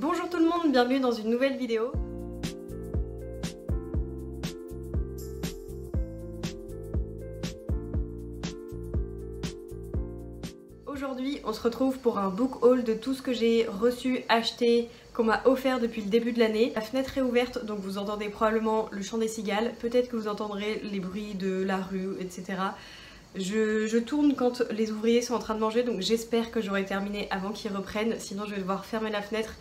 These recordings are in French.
Bonjour tout le monde, bienvenue dans une nouvelle vidéo. Aujourd'hui, on se retrouve pour un book haul de tout ce que j'ai reçu, acheté, qu'on m'a offert depuis le début de l'année. La fenêtre est ouverte, donc vous entendez probablement le chant des cigales. Peut-être que vous entendrez les bruits de la rue, etc. Je tourne quand les ouvriers sont en train de manger, donc j'espère que j'aurai terminé avant qu'ils reprennent. Sinon, je vais devoir fermer la fenêtre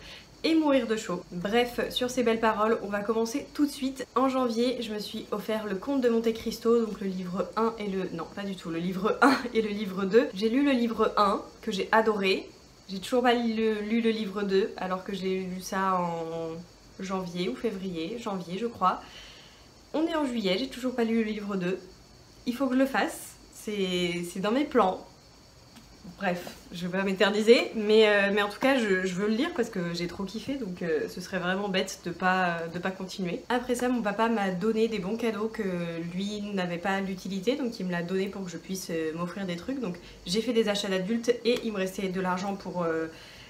et mourir de chaud. Bref, sur ces belles paroles, on va commencer tout de suite. En janvier, je me suis offert le Comte de Monte Cristo, donc le livre 1 et le... non, pas du tout, le livre 1 et le livre 2. J'ai lu le livre 1, que j'ai adoré. J'ai toujours pas lu le livre 2, alors que j'ai lu ça en janvier ou février, janvier je crois. On est en juillet, j'ai toujours pas lu le livre 2. Il faut que je le fasse, c'est dans mes plans. Bref, je vais pas m'éterniser, mais en tout cas je veux le lire parce que j'ai trop kiffé, donc ce serait vraiment bête de pas continuer. Après ça, mon papa m'a donné des bons cadeaux que lui n'avait pas l'utilité, donc il me l'a donné pour que je puisse m'offrir des trucs. Donc j'ai fait des achats d'adultes et il me restait de l'argent pour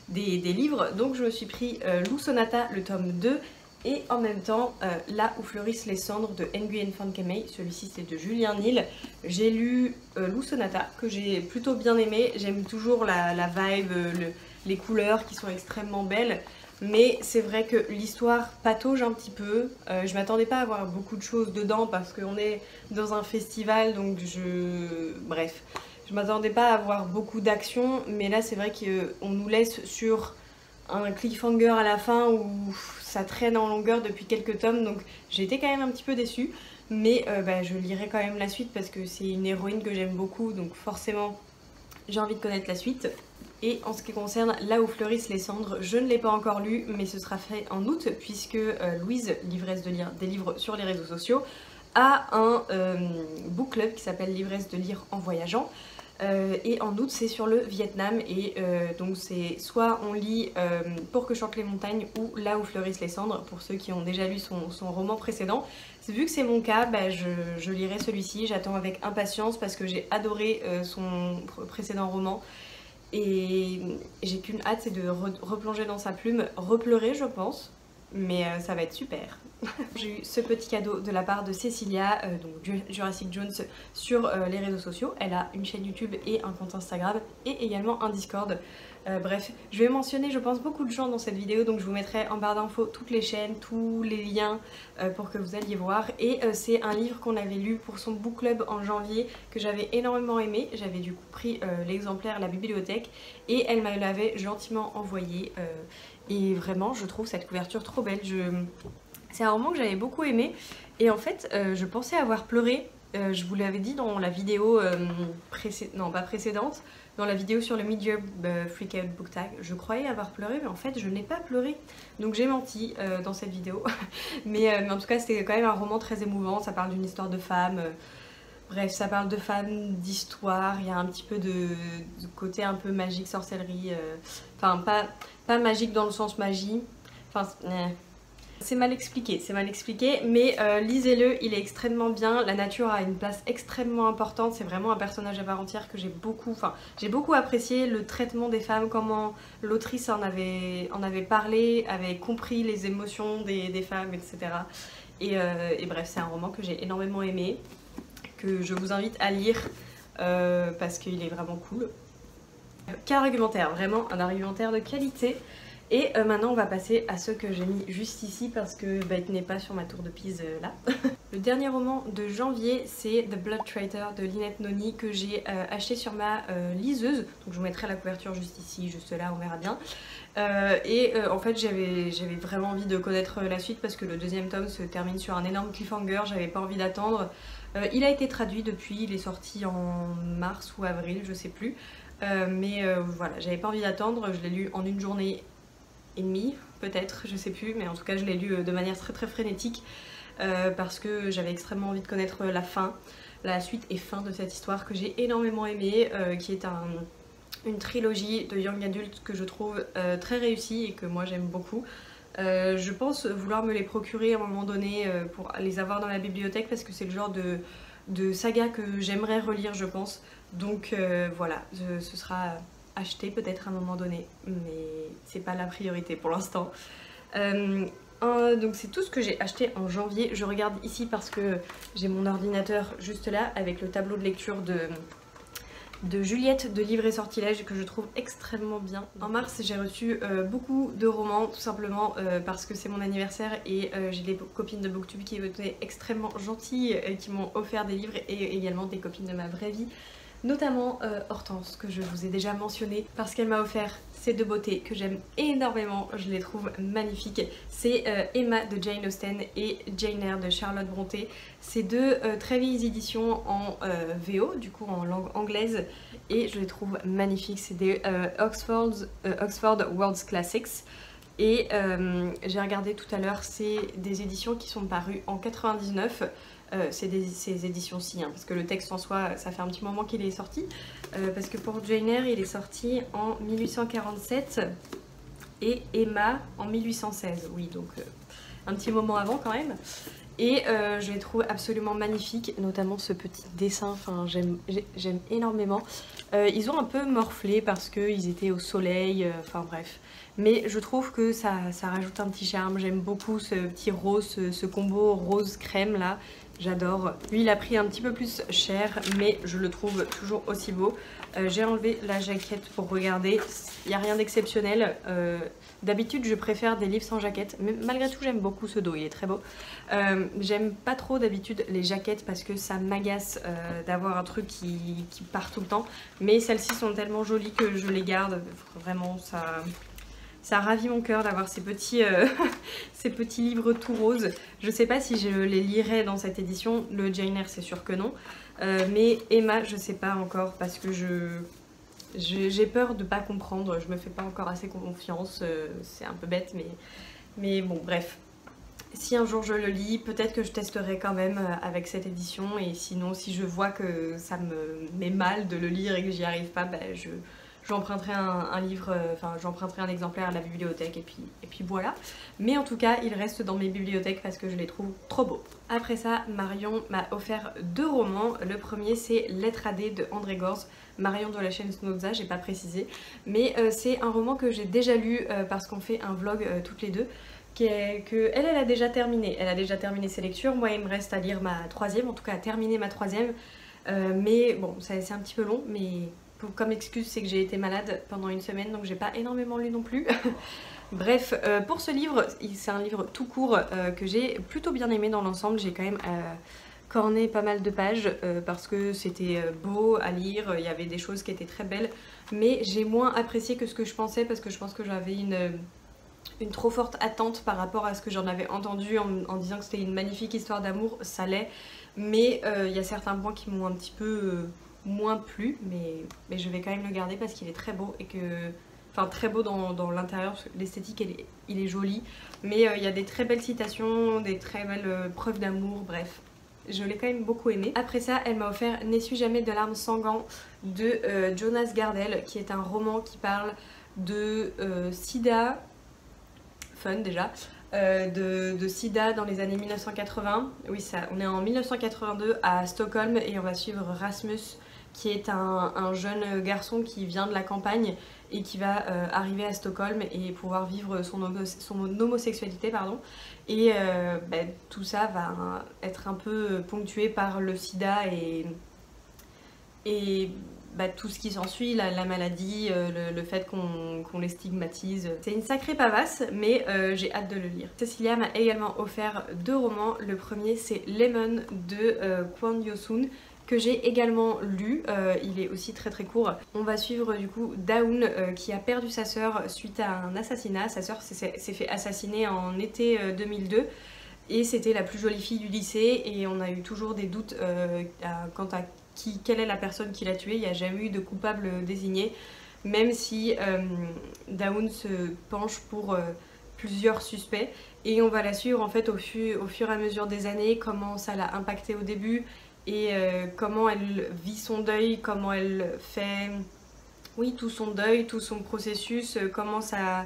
des livres, donc je me suis pris Lou Sonata, le tome 2, et en même temps Là où fleurissent les cendres de Nguyen Phan Cai. Celui-ci c'est de Julien Nil. J'ai lu Lou Sonata que j'ai plutôt bien aimé. J'aime toujours la vibe, les couleurs qui sont extrêmement belles, mais c'est vrai que l'histoire patauge un petit peu. Je m'attendais pas à avoir beaucoup de choses dedans parce qu'on est dans un festival, donc bref, je m'attendais pas à avoir beaucoup d'action, mais là c'est vrai qu'on nous laisse sur un cliffhanger à la fin où ça traîne en longueur depuis quelques tomes, donc j'ai été quand même un petit peu déçue, mais je lirai quand même la suite parce que c'est une héroïne que j'aime beaucoup, donc forcément j'ai envie de connaître la suite. Et en ce qui concerne Là où fleurissent les cendres, je ne l'ai pas encore lu, mais ce sera fait en août puisque Louise, l'ivresse de lire des livres sur les réseaux sociaux, a un book club qui s'appelle l'ivresse de lire en voyageant. Et en août c'est sur le Vietnam et donc c'est soit on lit Pour que chantent les montagnes ou Là où fleurissent les cendres pour ceux qui ont déjà lu son roman précédent. Vu que c'est mon cas, je lirai celui-ci, j'attends avec impatience parce que j'ai adoré son précédent roman et j'ai qu'une hâte, c'est de replonger dans sa plume, repleurer je pense, mais ça va être super. J'ai eu ce petit cadeau de la part de Cécilia, donc Jurassic Jones, sur les réseaux sociaux. Elle a une chaîne YouTube et un compte Instagram et également un Discord. Bref, je vais mentionner je pense beaucoup de gens dans cette vidéo, donc je vous mettrai en barre d'infos toutes les chaînes, tous les liens pour que vous alliez voir. Et c'est un livre qu'on avait lu pour son book club en janvier que j'avais énormément aimé. J'avais du coup pris l'exemplaire à la bibliothèque et elle me l'avait gentiment envoyé. Et vraiment je trouve cette couverture trop belle. C'est un roman que j'avais beaucoup aimé et en fait je pensais avoir pleuré, je vous l'avais dit dans la vidéo non pas précédente, dans la vidéo sur le Mid-Year Freak Out Book Tag, je croyais avoir pleuré mais en fait je n'ai pas pleuré, donc j'ai menti dans cette vidéo. mais en tout cas c'était quand même un roman très émouvant, ça parle d'une histoire de femme, bref ça parle de femmes, d'histoire, il y a un petit peu de côté un peu magique, sorcellerie, enfin pas magique dans le sens magie, enfin c'est mal expliqué, mais lisez-le, il est extrêmement bien, la nature a une place extrêmement importante, c'est vraiment un personnage à part entière que j'ai beaucoup apprécié, le traitement des femmes, comment l'autrice en avait parlé, avait compris les émotions des femmes, etc. Et bref, c'est un roman que j'ai énormément aimé, que je vous invite à lire parce qu'il est vraiment cool. Car argumentaire, vraiment un argumentaire de qualité. Et maintenant on va passer à ceux que j'ai mis juste ici parce que il n'est pas sur ma tour de Pise là. Le dernier roman de janvier c'est The Blood Traitor de Lynette Noni que j'ai acheté sur ma liseuse. Donc je vous mettrai la couverture juste ici, juste là, on verra bien. En fait j'avais vraiment envie de connaître la suite parce que le deuxième tome se termine sur un énorme cliffhanger, j'avais pas envie d'attendre. Il a été traduit depuis, il est sorti en mars ou avril, je sais plus. Voilà, j'avais pas envie d'attendre, je l'ai lu en une journée et demie peut-être, je sais plus, mais en tout cas je l'ai lu de manière très frénétique parce que j'avais extrêmement envie de connaître la suite et fin de cette histoire que j'ai énormément aimée, qui est une trilogie de young adult que je trouve très réussie et que moi j'aime beaucoup. Je pense vouloir me les procurer à un moment donné pour les avoir dans la bibliothèque parce que c'est le genre de saga que j'aimerais relire je pense, donc voilà, ce sera acheter peut-être à un moment donné, mais c'est pas la priorité pour l'instant. Donc c'est tout ce que j'ai acheté en janvier. Je regarde ici parce que j'ai mon ordinateur juste là avec le tableau de lecture de Juliette de Livre et Sortilèges que je trouve extrêmement bien. En mars j'ai reçu beaucoup de romans tout simplement parce que c'est mon anniversaire et j'ai des copines de Booktube qui étaient extrêmement gentilles qui m'ont offert des livres et également des copines de ma vraie vie. Notamment Hortense que je vous ai déjà mentionné parce qu'elle m'a offert ces deux beautés que j'aime énormément, je les trouve magnifiques. C'est Emma de Jane Austen et Jane Eyre de Charlotte Brontë. C'est deux très vieilles éditions en VO, du coup en langue anglaise, et je les trouve magnifiques. C'est des Oxford World's Classics. Et j'ai regardé tout à l'heure, c'est des éditions qui sont parues en 99. C'est ces éditions-ci, hein, parce que le texte en soi, ça fait un petit moment qu'il est sorti. Parce que pour Jane Eyre, il est sorti en 1847 et Emma en 1816. Oui, donc un petit moment avant quand même. Et je les trouve absolument magnifiques, notamment ce petit dessin, enfin, j'aime énormément. Ils ont un peu morflé parce qu'ils étaient au soleil, enfin bref. Mais je trouve que ça rajoute un petit charme, j'aime beaucoup ce petit rose, ce combo rose-crème là. J'adore. Lui il a pris un petit peu plus cher mais je le trouve toujours aussi beau. J'ai enlevé la jaquette pour regarder. Il n'y a rien d'exceptionnel. D'habitude je préfère des livres sans jaquette. Mais malgré tout j'aime beaucoup ce dos, il est très beau. J'aime pas trop d'habitude les jaquettes parce que ça m'agace d'avoir un truc qui part tout le temps. Mais celles-ci sont tellement jolies que je les garde. Vraiment ça ravit mon cœur d'avoir ces petits, ces petits livres tout roses. Je sais pas si je les lirai dans cette édition. Le Jane Eyre, c'est sûr que non. Mais Emma, je sais pas encore parce que j'ai peur de pas comprendre. Je me fais pas encore assez confiance. C'est un peu bête, mais bon, bref. Si un jour je le lis, peut-être que je testerai quand même avec cette édition. Et sinon, si je vois que ça me met mal de le lire et que j'y arrive pas, ben j'emprunterai un livre, enfin j'emprunterai un exemplaire à la bibliothèque et puis voilà. Mais en tout cas, il reste dans mes bibliothèques parce que je les trouve trop beaux. Après ça, Marion m'a offert deux romans. Le premier, c'est Lettre à D de André Gorz. Marion de la chaîne Snowza, j'ai pas précisé. Mais c'est un roman que j'ai déjà lu parce qu'on fait un vlog toutes les deux. Elle a déjà terminé. Elle a déjà terminé ses lectures. Moi, il me reste à lire ma troisième, en tout cas à terminer ma troisième. Mais bon, c'est un petit peu long, mais comme excuse, c'est que j'ai été malade pendant une semaine, donc j'ai pas énormément lu non plus. Bref, pour ce livre, c'est un livre tout court que j'ai plutôt bien aimé dans l'ensemble. J'ai quand même corné pas mal de pages parce que c'était beau à lire, il y avait des choses qui étaient très belles, mais j'ai moins apprécié que ce que je pensais parce que je pense que j'avais une trop forte attente par rapport à ce que j'en avais entendu en disant que c'était une magnifique histoire d'amour. Ça l'est, mais il y a certains points qui m'ont un petit peu moins plu, mais je vais quand même le garder parce qu'il est très beau et que... Enfin très beau dans l'intérieur, l'esthétique il est joli, mais il y a des très belles citations, des très belles preuves d'amour, bref. Je l'ai quand même beaucoup aimé. Après ça, elle m'a offert N'essuie jamais de larmes sanguin de Jonas Gardel, qui est un roman qui parle de sida, fun déjà, de sida dans les années 1980. Oui, on est en 1982 à Stockholm et on va suivre Rasmus, qui est un jeune garçon qui vient de la campagne et qui va arriver à Stockholm et pouvoir vivre son homosexualité, pardon. Et tout ça va être un peu ponctué par le sida et tout ce qui s'ensuit, la maladie, le fait qu'on les stigmatise. C'est une sacrée pavasse, mais j'ai hâte de le lire. Cecilia m'a également offert deux romans. Le premier, c'est Lemon de Kwon Yo-sun, que j'ai également lu. Il est aussi très court. On va suivre du coup Daun qui a perdu sa sœur suite à un assassinat. Sa sœur s'est fait assassiner en été 2002 et c'était la plus jolie fille du lycée et on a eu toujours des doutes quant à quelle est la personne qui l'a tuée. Il n'y a jamais eu de coupable désigné, même si Daun se penche pour plusieurs suspects et on va la suivre en fait au fur et à mesure des années, comment ça l'a impacté au début et comment elle vit son deuil, comment elle fait tout son deuil, tout son processus, comment ça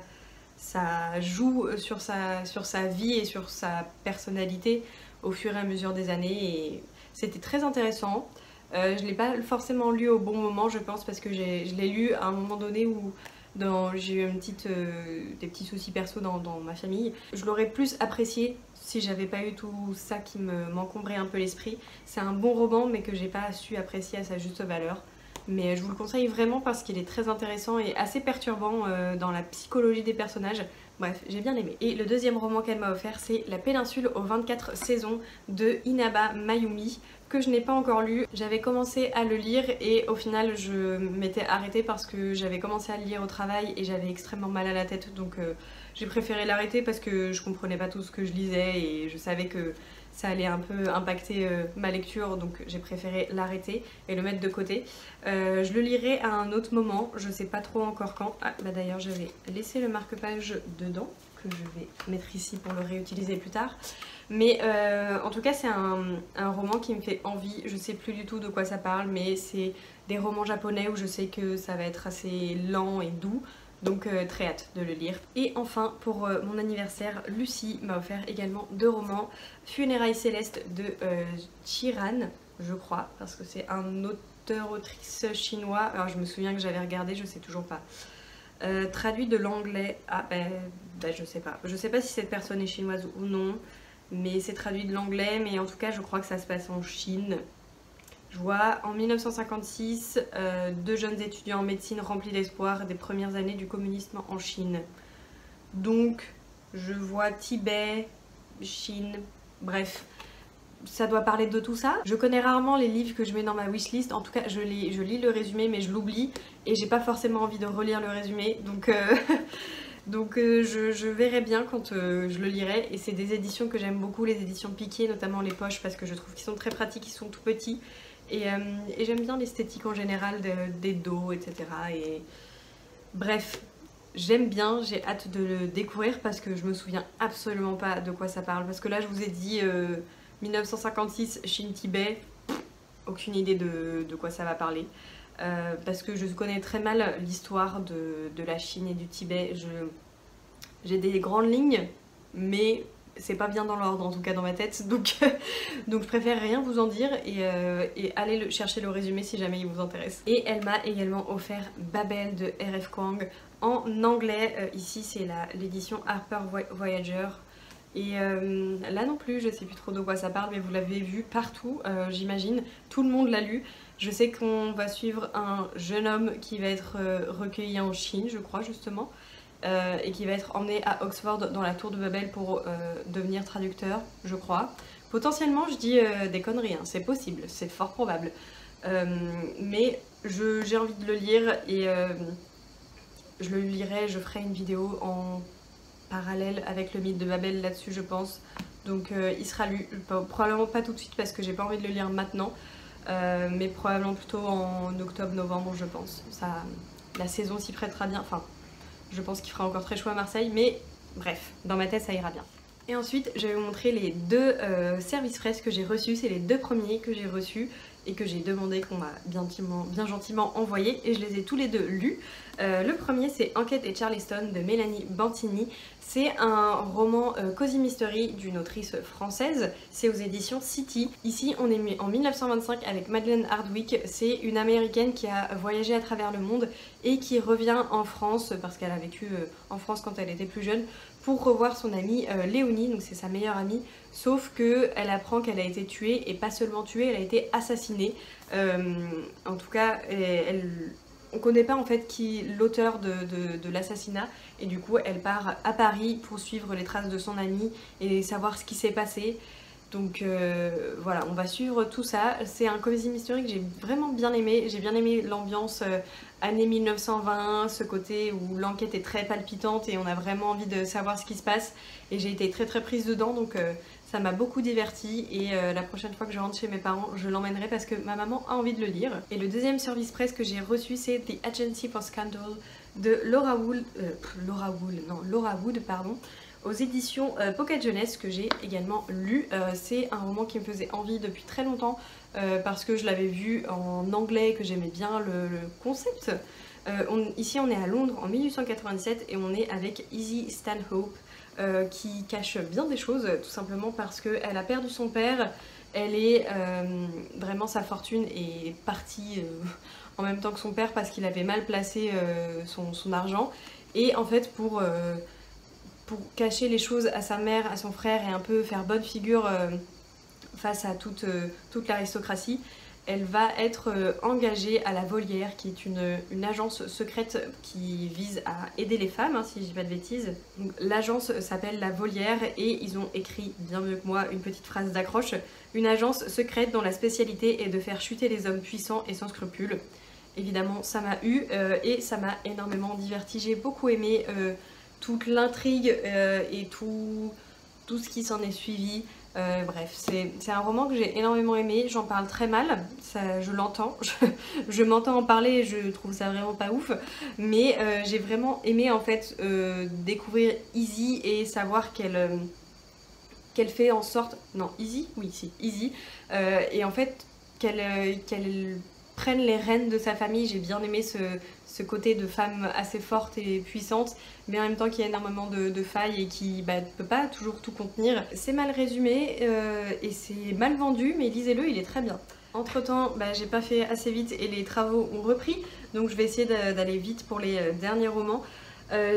joue sur sa vie et sur sa personnalité au fur et à mesure des années. Et c'était très intéressant. Je l'ai pas forcément lu au bon moment je pense parce que je l'ai lu à un moment donné où j'ai eu des petits soucis perso dans ma famille. Je l'aurais plus apprécié si j'avais pas eu tout ça qui m'encombrait un peu l'esprit. C'est un bon roman mais que j'ai pas su apprécier à sa juste valeur. Mais je vous le conseille vraiment parce qu'il est très intéressant et assez perturbant dans la psychologie des personnages. Bref, j'ai bien aimé. Et le deuxième roman qu'elle m'a offert, c'est La péninsule aux 24 saisons de Inaba Mayumi, que je n'ai pas encore lu. J'avais commencé à le lire et au final je m'étais arrêtée parce que j'avais commencé à le lire au travail et j'avais extrêmement mal à la tête, donc j'ai préféré l'arrêter parce que je comprenais pas tout ce que je lisais et je savais que ça allait un peu impacter ma lecture, donc j'ai préféré l'arrêter et le mettre de côté. Je le lirai à un autre moment, je sais pas trop encore quand. Ah bah d'ailleurs j'avais laissé le marque-page dedans, que je vais mettre ici pour le réutiliser plus tard. Mais en tout cas c'est un roman qui me fait envie, je sais plus du tout de quoi ça parle, mais c'est des romans japonais où je sais que ça va être assez lent et doux. Donc très hâte de le lire. Et enfin pour mon anniversaire, Lucie m'a offert également 2 romans. Funérailles célestes de Chiran, je crois, parce que c'est un auteur-autrice chinois. Alors je me souviens que j'avais regardé, je sais toujours pas. Traduit de l'anglais. Ah je sais pas. Je sais pas si cette personne est chinoise ou non, mais c'est traduit de l'anglais, mais en tout cas je crois que ça se passe en Chine. Je vois en 1956 2 jeunes étudiants en médecine remplis d'espoir des premières années du communisme en Chine. Donc je vois Tibet, Chine, bref, ça doit parler de tout ça. Je connais rarement les livres que je mets dans ma wishlist, en tout cas je lis le résumé mais je l'oublie et j'ai pas forcément envie de relire le résumé, donc je verrai bien quand je le lirai. Et c'est des éditions que j'aime beaucoup, les éditions Piqué, notamment les poches, parce que je trouve qu'ils sont très pratiques, ils sont tout petits. Et j'aime bien l'esthétique en général des dos, etc. Et bref, j'aime bien, j'ai hâte de le découvrir parce que je me souviens absolument pas de quoi ça parle. Parce que là je vous ai dit 1956, Chine-Tibet, aucune idée de quoi ça va parler. Parce que je connais très mal l'histoire de la Chine et du Tibet. J'ai des grandes lignes, mais c'est pas bien dans l'ordre en tout cas dans ma tête, donc je préfère rien vous en dire et aller chercher le résumé si jamais il vous intéresse. Et elle m'a également offert Babel de R.F. Kuang en anglais. Ici c'est l'édition Harper Voyager. Et là non plus je sais plus trop de quoi ça parle, mais vous l'avez vu partout j'imagine, tout le monde l'a lu. Je sais qu'on va suivre un jeune homme qui va être recueilli en Chine, je crois justement, et qui va être emmené à Oxford dans la tour de Babel pour devenir traducteur, je crois. Potentiellement je dis des conneries, hein, c'est possible, c'est fort probable. Mais j'ai envie de le lire et je le lirai, je ferai une vidéo en parallèle avec le mythe de Babel là-dessus je pense. Donc il sera lu, probablement pas tout de suite parce que j'ai pas envie de le lire maintenant. Mais probablement plutôt en octobre-novembre je pense. La saison s'y prêtera bien, enfin je pense qu'il fera encore très chaud à Marseille, mais bref, dans ma tête ça ira bien. Et ensuite je vais vous montrer les 2 services presse que j'ai reçus, c'est les 2 premiers que j'ai reçus et que j'ai demandé, qu'on m'a bien gentiment envoyé, et je les ai tous les 2 lus. Le premier c'est Enquête et Charleston de Mélanie Bantini. C'est un roman Cozy Mystery d'une autrice française, c'est aux éditions City. Ici on est en 1925 avec Madeleine Hardwicke, c'est une américaine qui a voyagé à travers le monde et qui revient en France, parce qu'elle a vécu en France quand elle était plus jeune, pour revoir son amie Léonie, donc c'est sa meilleure amie, sauf qu'elle apprend qu'elle a été tuée, et pas seulement tuée, elle a été assassinée. En tout cas, on connaît pas en fait l'auteur de l'assassinat, et du coup elle part à Paris pour suivre les traces de son amie et savoir ce qui s'est passé. Donc voilà, on va suivre tout ça. C'est un cozy mystery que j'ai vraiment bien aimé. J'ai bien aimé l'ambiance années 1920, ce côté où l'enquête est très palpitante et on a vraiment envie de savoir ce qui se passe. Et j'ai été très prise dedans, donc ça m'a beaucoup divertie. Et la prochaine fois que je rentre chez mes parents, je l'emmènerai parce que ma maman a envie de le lire. Et le deuxième service presse que j'ai reçu, c'est The Agency for Scandal de Laura Wood, pardon, aux éditions Pocket Jeunesse, que j'ai également lu. C'est un roman qui me faisait envie depuis très longtemps parce que je l'avais vu en anglais, que j'aimais bien le concept. Ici on est à Londres en 1897 et on est avec Izzy Stanhope qui cache bien des choses, tout simplement parce qu'elle a perdu son père. Elle est vraiment, sa fortune est partie en même temps que son père parce qu'il avait mal placé son argent. Et en fait, pour cacher les choses à sa mère, à son frère et un peu faire bonne figure face à toute l'aristocratie, elle va être engagée à la Volière, qui est une agence secrète qui vise à aider les femmes, hein, si je dis pas de bêtises. L'agence s'appelle la Volière et ils ont écrit, bien mieux que moi, une petite phrase d'accroche. Une agence secrète dont la spécialité est de faire chuter les hommes puissants et sans scrupules. Évidemment, ça m'a eu et ça m'a énormément divertie. J'ai beaucoup aimé toute l'intrigue et tout ce qui s'en est suivi. Bref, c'est un roman que j'ai énormément aimé, j'en parle très mal, ça, je l'entends, je m'entends en parler et je trouve ça vraiment pas ouf, mais j'ai vraiment aimé en fait découvrir Izzy et savoir qu'elle fait en sorte... Non, Izzy? Oui, si, Izzy. Et en fait, qu'elle prenne les rênes de sa famille. J'ai bien aimé ce côté de femme assez forte et puissante, mais en même temps qui a énormément de failles et qui ne peut pas toujours tout contenir. C'est mal résumé et c'est mal vendu, mais lisez-le, il est très bien. Entre temps, j'ai pas fait assez vite et les travaux ont repris, donc je vais essayer d'aller vite pour les derniers romans.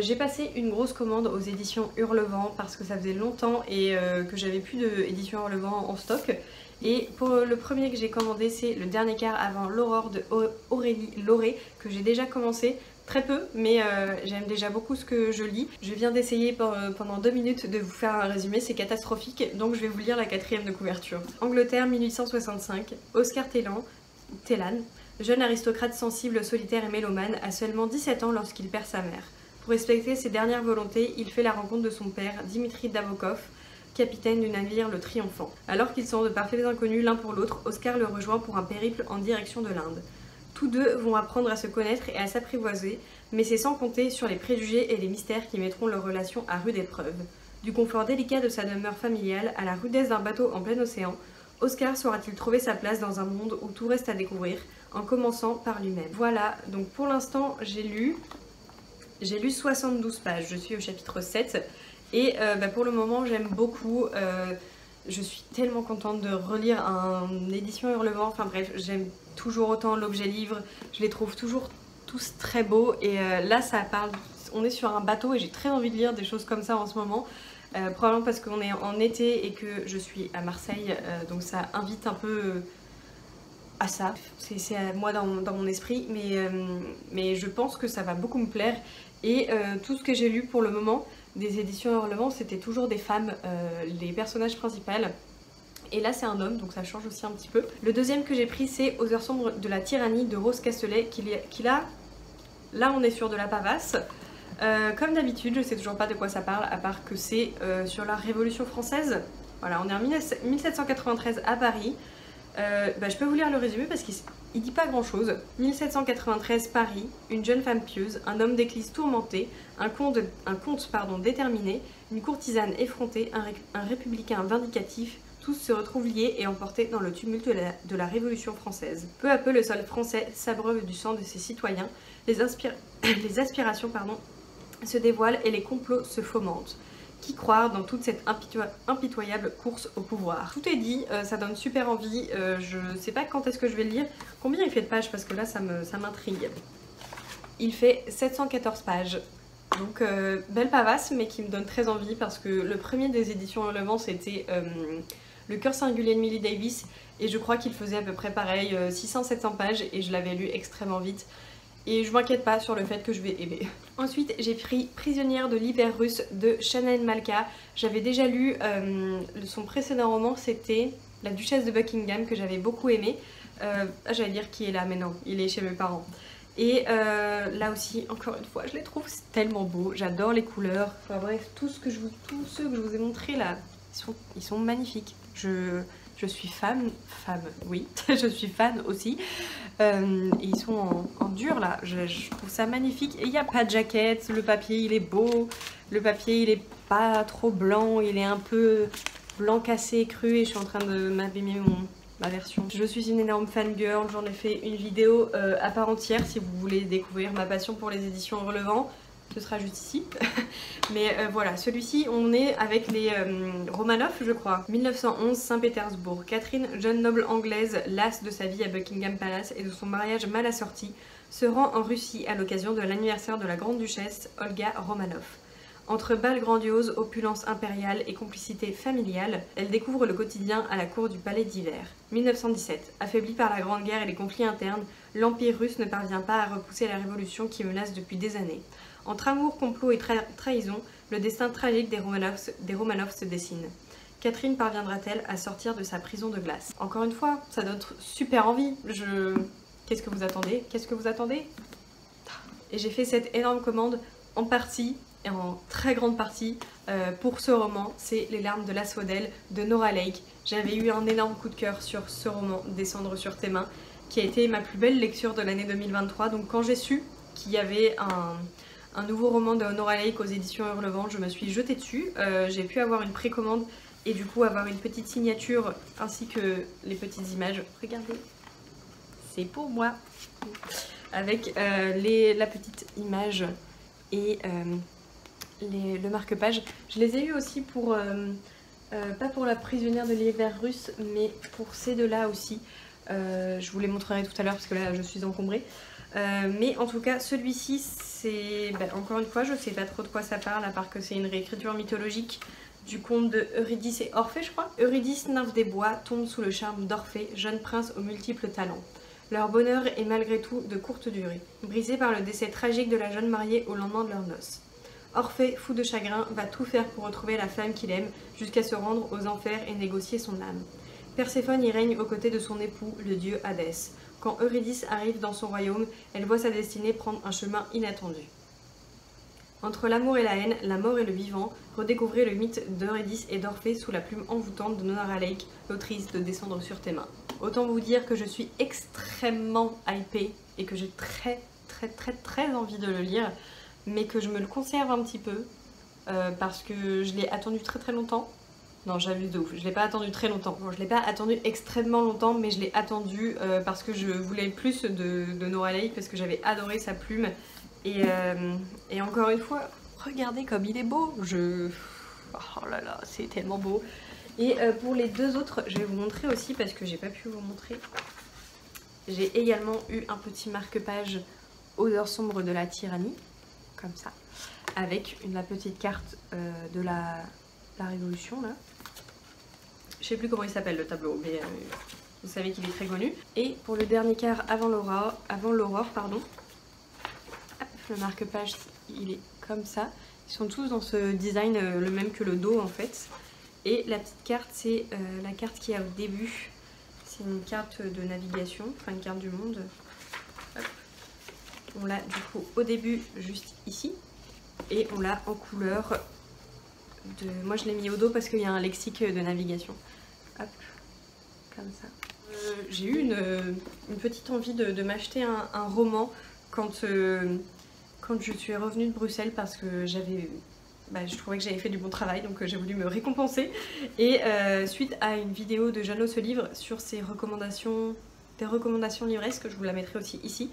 J'ai passé une grosse commande aux éditions Hurlevent parce que ça faisait longtemps et que j'avais plus d'éditions Hurlevent en stock. Et pour le premier que j'ai commandé, c'est Le Dernier Quart avant l'aurore de Aurélie Lauré, que j'ai déjà commencé. Très peu, mais j'aime déjà beaucoup ce que je lis. Je viens d'essayer pendant 2 minutes de vous faire un résumé, c'est catastrophique, donc je vais vous lire la 4e de couverture. Angleterre 1865, Oscar Tellan, jeune aristocrate sensible, solitaire et mélomane, a seulement 17 ans lorsqu'il perd sa mère. Pour respecter ses dernières volontés, il fait la rencontre de son père, Dimitri Nabokov, capitaine du navire le Triomphant. Alors qu'ils sont de parfaits inconnus l'un pour l'autre, Oscar le rejoint pour un périple en direction de l'Inde. Tous deux vont apprendre à se connaître et à s'apprivoiser, mais c'est sans compter sur les préjugés et les mystères qui mettront leur relation à rude épreuve. Du confort délicat de sa demeure familiale à la rudesse d'un bateau en plein océan, Oscar saura-t-il trouver sa place dans un monde où tout reste à découvrir, en commençant par lui-même. Voilà, donc pour l'instant j'ai lu 72 pages, je suis au chapitre 7. Et pour le moment j'aime beaucoup, je suis tellement contente de relire une édition Hurlevent, enfin bref, j'aime toujours autant l'objet livre, je les trouve toujours tous très beaux et là ça parle, on est sur un bateau et j'ai très envie de lire des choses comme ça en ce moment, probablement parce qu'on est en été et que je suis à Marseille, donc ça invite un peu à ça, c'est à moi dans mon esprit, mais je pense que ça va beaucoup me plaire et tout ce que j'ai lu pour le moment des éditions Hurlevent, c'était toujours des femmes, les personnages principales. Et là c'est un homme, donc ça change aussi un petit peu. Le deuxième que j'ai pris, c'est Aux heures sombres de la tyrannie de Rose Castelet, qu'il a... Là on est sur de la pavasse. Comme d'habitude, je sais toujours pas de quoi ça parle, à part que c'est sur la Révolution française. Voilà, on est en 1793 à Paris. Je peux vous lire le résumé parce qu'il dit pas grand chose. 1793 Paris, une jeune femme pieuse, un homme d'église tourmenté, un comte déterminé, une courtisane effrontée, un républicain vindicatif, tous se retrouvent liés et emportés dans le tumulte de la Révolution française. Peu à peu, le sol français s'abreuve du sang de ses citoyens, les aspirations se dévoilent et les complots se fomentent. Qui croire dans toute cette impitoyable course au pouvoir. Tout est dit, ça donne super envie, je sais pas quand est-ce que je vais le lire, combien il fait de pages parce que là ça m'intrigue. Il fait 714 pages, donc belle pavasse mais qui me donne très envie parce que le premier des éditions Hurlevent c'était Le cœur singulier de Millie Davis et je crois qu'il faisait à peu près pareil, 600-700 pages et je l'avais lu extrêmement vite. Et je m'inquiète pas sur le fait que je vais aimer. Ensuite, j'ai pris Prisonnière de l'hiver russe de Chanel Malka. J'avais déjà lu son précédent roman, c'était La Duchesse de Buckingham, que j'avais beaucoup aimé. J'allais dire qui est là, mais non, il est chez mes parents. Et là aussi, encore une fois, je les trouve tellement beaux. J'adore les couleurs. Enfin bref, tous ceux que je vous ai montrés là, ils sont magnifiques. Je suis fan, oui, je suis fan aussi. Et ils sont en dur là, je trouve ça magnifique. Et il n'y a pas de jaquette, le papier il est beau, le papier il est pas trop blanc, il est un peu blanc cassé, cru et je suis en train de m'abîmer ma version. Je suis une énorme fangirl, j'en ai fait une vidéo à part entière si vous voulez découvrir ma passion pour les éditions Hurlevent. ce sera juste ici. Mais voilà, celui-ci, on est avec les Romanov, je crois. 1911, Saint-Pétersbourg. Catherine, jeune noble anglaise, lasse de sa vie à Buckingham Palace et de son mariage mal assorti, se rend en Russie à l'occasion de l'anniversaire de la grande-duchesse Olga Romanov. Entre bals grandioses, opulence impériale et complicité familiale, elle découvre le quotidien à la cour du palais d'hiver. 1917. Affaibli par la Grande Guerre et les conflits internes, l'Empire russe ne parvient pas à repousser la révolution qui menace depuis des années. Entre amour, complot et trahison, le destin tragique des Romanov se dessine. Catherine parviendra-t-elle à sortir de sa prison de glace? Encore une fois, ça donne super envie. Qu'est-ce que vous attendez? Qu'est-ce que vous attendez? Et j'ai fait cette énorme commande en partie, et en très grande partie, pour ce roman. C'est Les larmes de l'asphodèle de Nora Lake. J'avais eu un énorme coup de cœur sur ce roman, Descendre sur tes mains, qui a été ma plus belle lecture de l'année 2023. Donc quand j'ai su qu'il y avait un nouveau roman de Nora Lake aux éditions Hurlevent, je me suis jetée dessus. J'ai pu avoir une précommande et du coup avoir une petite signature ainsi que les petites images. Regardez, c'est pour moi. Avec la petite image et le marque-page. Je les ai eu aussi pour, pas pour La prisonnière de l'hiver russe, mais pour ces deux-là aussi. Je vous les montrerai tout à l'heure parce que là je suis encombrée. Mais en tout cas, celui-ci, c'est... encore une fois, je sais pas trop de quoi ça parle, à part que c'est une réécriture mythologique du conte de Eurydice et Orphée, je crois. Eurydice, nymphe des bois, tombe sous le charme d'Orphée, jeune prince aux multiples talents. Leur bonheur est malgré tout de courte durée, brisé par le décès tragique de la jeune mariée au lendemain de leurs noces. Orphée, fou de chagrin, va tout faire pour retrouver la femme qu'il aime, jusqu'à se rendre aux enfers et négocier son âme. Perséphone y règne aux côtés de son époux, le dieu Hadès. Quand Eurydice arrive dans son royaume, elle voit sa destinée prendre un chemin inattendu. Entre l'amour et la haine, la mort et le vivant, redécouvrez le mythe d'Eurydice et d'Orphée sous la plume envoûtante de Nora Lake, l'autrice de Descendre sur tes mains. Autant vous dire que je suis extrêmement hypée et que j'ai très envie de le lire, mais que je me le conserve un petit peu parce que je l'ai attendu très longtemps. Non, j'abuse de ouf, je l'ai pas attendu très longtemps. Bon, je l'ai pas attendu extrêmement longtemps, mais je l'ai attendu parce que je voulais plus de Nora Lake, parce que j'avais adoré sa plume. Et encore une fois, regardez comme il est beau. Oh là là, c'est tellement beau. Et pour les deux autres, je vais vous montrer aussi parce que j'ai pas pu vous montrer. J'ai également eu un petit marque-page Odeur sombre de la tyrannie, comme ça, avec la petite carte de la Révolution là. Je sais plus comment il s'appelle le tableau, mais vous savez qu'il est très connu. Et pour le dernier quart avant l'aurore, pardon. Hop, le marque-page, il est comme ça. Ils sont tous dans ce design le même que le dos en fait. Et la petite carte, c'est la carte qu'il y a au début. C'est une carte de navigation, enfin une carte du monde. Hop. On l'a du coup au début juste ici. Et on l'a en couleur de... Moi je l'ai mis au dos parce qu'il y a un lexique de navigation. Hop, comme ça. J'ai eu une petite envie de m'acheter un roman quand je suis revenue de Bruxelles parce que je trouvais que j'avais fait du bon travail, donc j'ai voulu me récompenser. Et suite à une vidéo de Jeannot se livre sur ses recommandations, des recommandations livresques, je vous la mettrai aussi ici,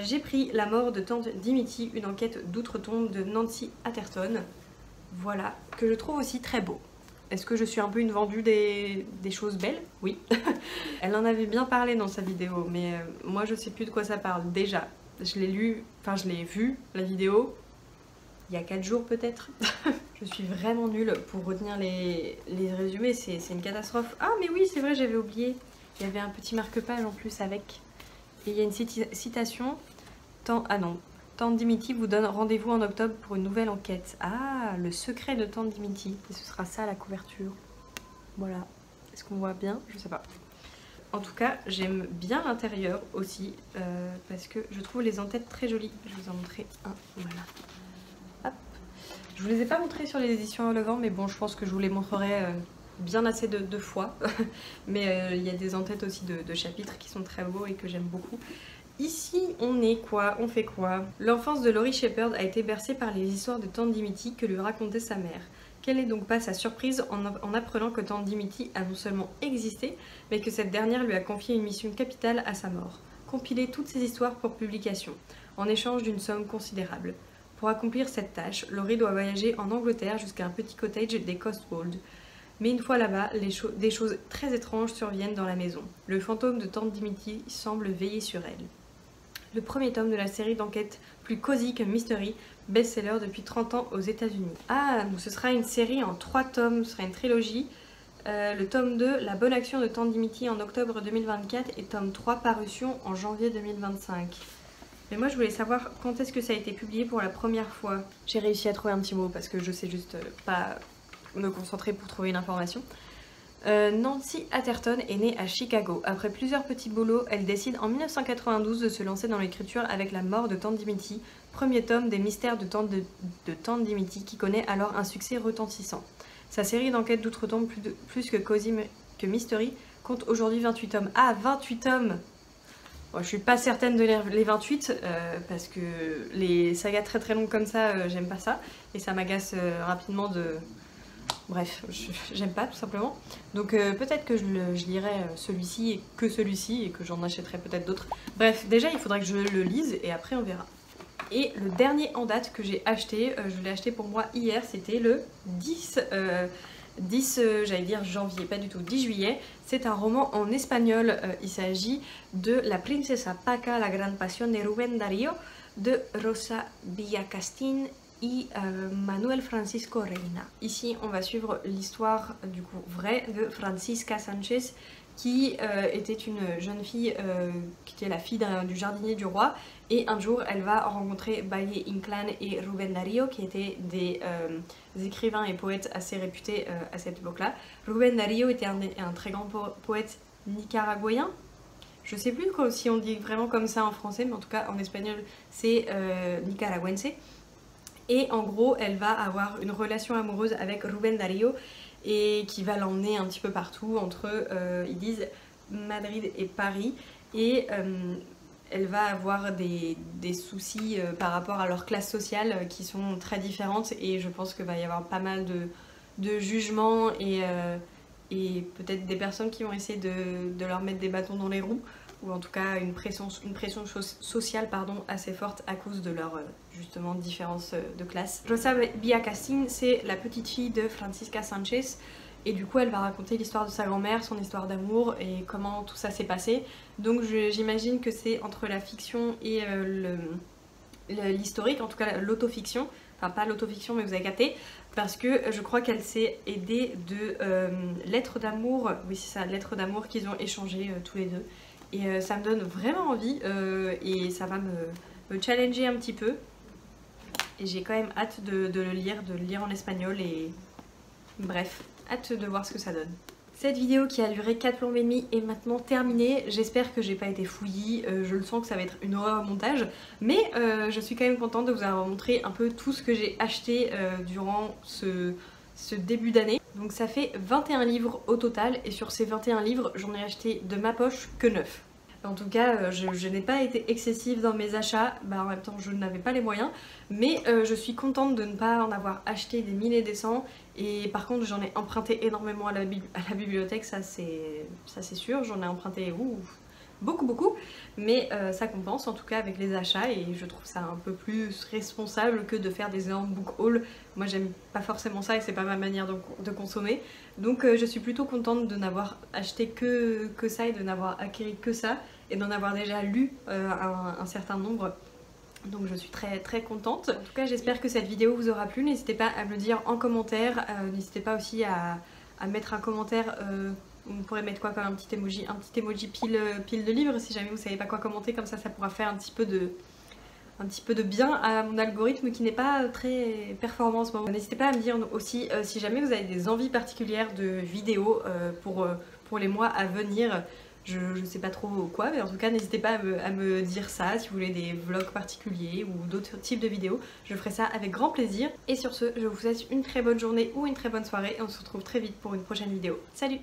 j'ai pris La mort de Tante Dimity, une enquête d'outre-tombe de Nancy Atherton. Voilà, que je trouve aussi très beau. Est-ce que je suis un peu une vendue des choses belles? Oui. Elle en avait bien parlé dans sa vidéo, mais moi je sais plus de quoi ça parle. Déjà, je l'ai lu, enfin je l'ai vu, la vidéo, il y a 4 jours peut-être. Je suis vraiment nulle pour retenir les résumés, c'est une catastrophe. Ah mais oui, c'est vrai, j'avais oublié. Il y avait un petit marque-page en plus avec. Et il y a une citation. Tante Dimity vous donne rendez-vous en octobre pour une nouvelle enquête. Ah, le secret de Tante Dimity. Et ce sera ça la couverture. Voilà. Est-ce qu'on voit bien? Je sais pas. En tout cas, j'aime bien l'intérieur aussi parce que je trouve les en-têtes très jolies. Je vais vous en montrer un. Voilà. Hop. Je vous les ai pas montrés sur les éditions Hurlevent, mais bon, je pense que je vous les montrerai bien assez de fois. Mais il y a des en-têtes aussi de chapitres qui sont très beaux et que j'aime beaucoup. Ici, on est quoi? On fait quoi? L'enfance de Laurie Shepherd a été bercée par les histoires de Tante Dimity que lui racontait sa mère. Quelle n'est donc pas sa surprise en apprenant que Tante Dimity a non seulement existé, mais que cette dernière lui a confié une mission capitale à sa mort. Compiler toutes ces histoires pour publication, en échange d'une somme considérable. Pour accomplir cette tâche, Laurie doit voyager en Angleterre jusqu'à un petit cottage des Cotswolds. Mais une fois là-bas, des choses très étranges surviennent dans la maison. Le fantôme de Tante Dimity semble veiller sur elle. Le premier tome de la série d'enquête plus cosy que mystery, best-seller depuis 30 ans aux États-Unis. Ah, donc ce sera une série en 3 tomes, ce sera une trilogie. Le tome 2, La bonne action de Tante Dimity en octobre 2024 et tome 3, parution en janvier 2025. Mais moi je voulais savoir quand est-ce que ça a été publié pour la première fois. J'ai réussi à trouver un petit mot parce que je sais juste pas me concentrer pour trouver une information. Nancy Atherton est née à Chicago. Après plusieurs petits boulots, elle décide en 1992 de se lancer dans l'écriture avec La mort de Tante Dimity, premier tome des mystères de Tante Dimity qui connaît alors un succès retentissant. Sa série d'enquêtes d'outre-tombe plus que cosy que mystery compte aujourd'hui 28 tomes. Ah, 28 tomes! Bon, je suis pas certaine de lire les 28 parce que les sagas très très longues comme ça, j'aime pas ça. Et ça m'agace rapidement de... Bref, j'aime pas tout simplement. Donc peut-être que je lirai celui-ci et que celui-ci et que j'en achèterai peut-être d'autres. Bref, déjà il faudrait que je le lise et après on verra. Et le dernier en date que j'ai acheté, je l'ai acheté pour moi hier, c'était le 10 j'allais dire janvier, pas du tout, 10 juillet. C'est un roman en espagnol, il s'agit de La princesa Paca, la gran pasión de Rubén Darío, de Rosa Villacastín et Manuel Francisco Reina. Ici on va suivre l'histoire du coup vraie de Francisca Sánchez qui était une jeune fille qui était la fille du jardinier du roi, et un jour elle va rencontrer Valle Inclán et Rubén Darío qui étaient des écrivains et poètes assez réputés à cette époque-là. Rubén Darío était un très grand poète nicaraguayen. Je sais plus si on dit vraiment comme ça en français, mais en tout cas en espagnol c'est nicaraguense. Et en gros, elle va avoir une relation amoureuse avec Rubén Darío et qui va l'emmener un petit peu partout entre, ils disent, Madrid et Paris. Et elle va avoir des soucis par rapport à leur classe sociale qui sont très différentes. Et je pense qu'il va y avoir pas mal de jugements et peut-être des personnes qui vont essayer de leur mettre des bâtons dans les roues. Ou en tout cas une pression sociale assez forte à cause de leur justement différence de classe. Rosa Villacastín, c'est la petite fille de Francisca Sánchez et du coup elle va raconter l'histoire de sa grand-mère, son histoire d'amour et comment tout ça s'est passé. Donc j'imagine que c'est entre la fiction et l'historique, en tout cas l'autofiction, enfin pas l'autofiction mais vous avez capté, parce que je crois qu'elle s'est aidée de lettres d'amour, oui c'est ça, lettres d'amour qu'ils ont échangées tous les deux. Et ça me donne vraiment envie et ça va me challenger un petit peu. Et j'ai quand même hâte de le lire en espagnol et bref, hâte de voir ce que ça donne. Cette vidéo qui a duré 4 plombes et demi est maintenant terminée. J'espère que j'ai pas été fouillie, je le sens que ça va être une horreur au montage. Mais je suis quand même contente de vous avoir montré un peu tout ce que j'ai acheté durant ce début d'année. Donc ça fait 21 livres au total et sur ces 21 livres j'en ai acheté de ma poche que 9. En tout cas je n'ai pas été excessive dans mes achats, en même temps je n'avais pas les moyens, mais je suis contente de ne pas en avoir acheté des milliers et des cents. Et par contre j'en ai emprunté énormément à la bibliothèque, ça c'est sûr, j'en ai emprunté beaucoup, mais ça compense en tout cas avec les achats et je trouve ça un peu plus responsable que de faire des énormes book hauls. Moi j'aime pas forcément ça et c'est pas ma manière de consommer, donc je suis plutôt contente de n'avoir acheté que ça et de n'avoir acquis que ça et d'en avoir déjà lu un certain nombre. Donc je suis très contente. En tout cas j'espère que cette vidéo vous aura plu, n'hésitez pas à me le dire en commentaire, n'hésitez pas aussi à mettre un commentaire. On pourrait mettre quoi comme un petit emoji pile de livres si jamais vous savez pas quoi commenter, comme ça pourra faire un petit peu de bien à mon algorithme qui n'est pas très performant en ce moment. N'hésitez pas à me dire aussi si jamais vous avez des envies particulières de vidéos pour les mois à venir. Je sais pas trop quoi, mais en tout cas n'hésitez pas à me dire ça, si vous voulez des vlogs particuliers ou d'autres types de vidéos, je ferai ça avec grand plaisir. Et sur ce, je vous souhaite une très bonne journée ou une très bonne soirée et on se retrouve très vite pour une prochaine vidéo. Salut!